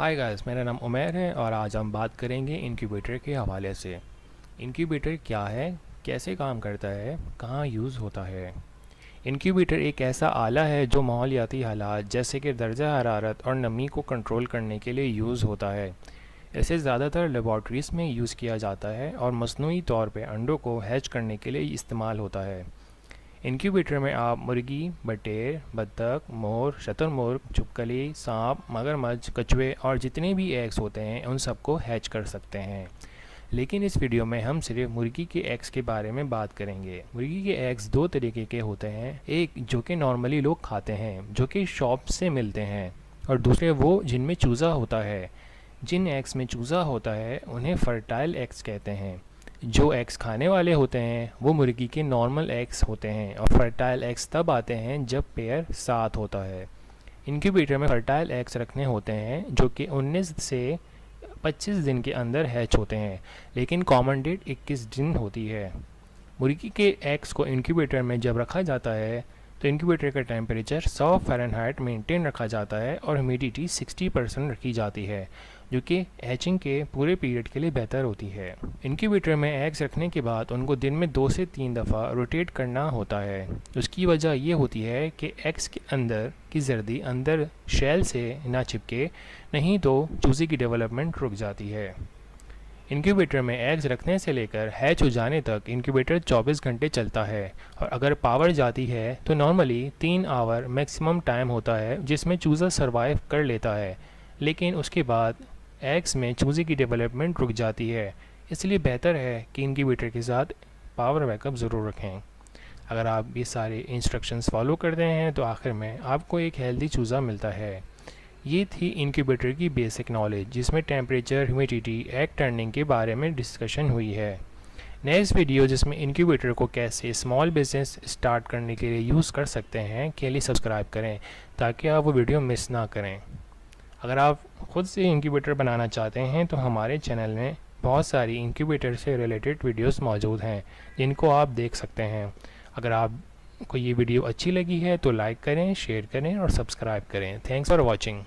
Hi guys, मेरा नाम उमैर है और आज हम बात करेंगे इंक्यूबेटर के हवाले से। इंक्यूबेटर क्या है, कैसे काम करता है, कहाँ यूज़ होता है। इंक्यूबेटर एक ऐसा आला है जो माहौलियाती हालात जैसे कि दर्जा हरारत और नमी को कंट्रोल करने के लिए यूज़ होता है। इसे ज़्यादातर लेबॉर्ट्रीज़ में यूज़ किया जाता है और मसनूई तौर पे अंडों को हैच करने के लिए इस्तेमाल होता है। इंक्यूबेटर में आप मुर्गी, बटेर, बत्तख, मोर, शतुरमुर्ग, छिपकली, सांप, मगरमच्छ, कछुए और जितने भी एग्स होते हैं उन सबको हैच कर सकते हैं। लेकिन इस वीडियो में हम सिर्फ मुर्गी के एग्स के बारे में बात करेंगे। मुर्गी के एग्स दो तरीके के होते हैं, एक जो कि नॉर्मली लोग खाते हैं जो कि शॉप से मिलते हैं, और दूसरे वो जिनमें चूज़ा होता है। जिन एग्स में चूज़ा होता है उन्हें फर्टाइल एग्स कहते हैं। जो एग्स खाने वाले होते हैं वो मुर्गी के नॉर्मल एग्स होते हैं, और फर्टाइल एग्स तब आते हैं जब पेयर साथ होता है। इंक्यूबेटर में फर्टाइल एग्स रखने होते हैं जो कि 19 से 25 दिन के अंदर हैच होते हैं, लेकिन कॉमन डेट 21 दिन होती है। मुर्गी के एग्स को इंक्यूबेटर में जब रखा जाता है तो इंक्यूबेटर का टेम्परेचर 100 फ़ारेनहाइट मेंटेन रखा जाता है और ह्यूमिडिटी 60% रखी जाती है, जो कि हैचिंग के पूरे पीरियड के लिए बेहतर होती है। इंक्यूबेटर में एग्स रखने के बाद उनको दिन में 2 से 3 दफ़ा रोटेट करना होता है। उसकी वजह ये होती है कि एग्स के अंदर की जर्दी अंदर शेल से ना चिपके, नहीं तो चूज़े की डेवलपमेंट रुक जाती है। इंक्यूबेटर में एग्स रखने से लेकर हैच हो जाने तक इंक्यूबेटर 24 घंटे चलता है, और अगर पावर जाती है तो नॉर्मली 3 आवर मैक्सिमम टाइम होता है जिसमें चूज़ा सरवाइव कर लेता है, लेकिन उसके बाद एग्स में चूज़े की डेवलपमेंट रुक जाती है। इसलिए बेहतर है कि इंक्यूबेटर के साथ पावर बैकअप ज़रूर रखें। अगर आप ये सारे इंस्ट्रक्शंस फॉलो करते हैं तो आखिर में आपको एक हेल्दी चूज़ा मिलता है। ये थी इंक्यूबेटर की बेसिक नॉलेज, जिसमें टेम्परेचर, ह्यूमिडिटी, एग टर्निंग के बारे में डिस्कशन हुई है। नेक्स्ट वीडियो जिसमें इंक्यूबेटर को कैसे स्मॉल बिजनेस स्टार्ट करने के लिए यूज़ कर सकते हैं के लिए सब्सक्राइब करें ताकि आप वो वीडियो मिस ना करें। अगर आप ख़ुद से इंक्यूबेटर बनाना चाहते हैं तो हमारे चैनल में बहुत सारी इंक्यूबेटर से रिलेटेड वीडियोस मौजूद हैं जिनको आप देख सकते हैं। अगर आपको ये वीडियो अच्छी लगी है तो लाइक करें, शेयर करें और सब्सक्राइब करें। Thanks for watching.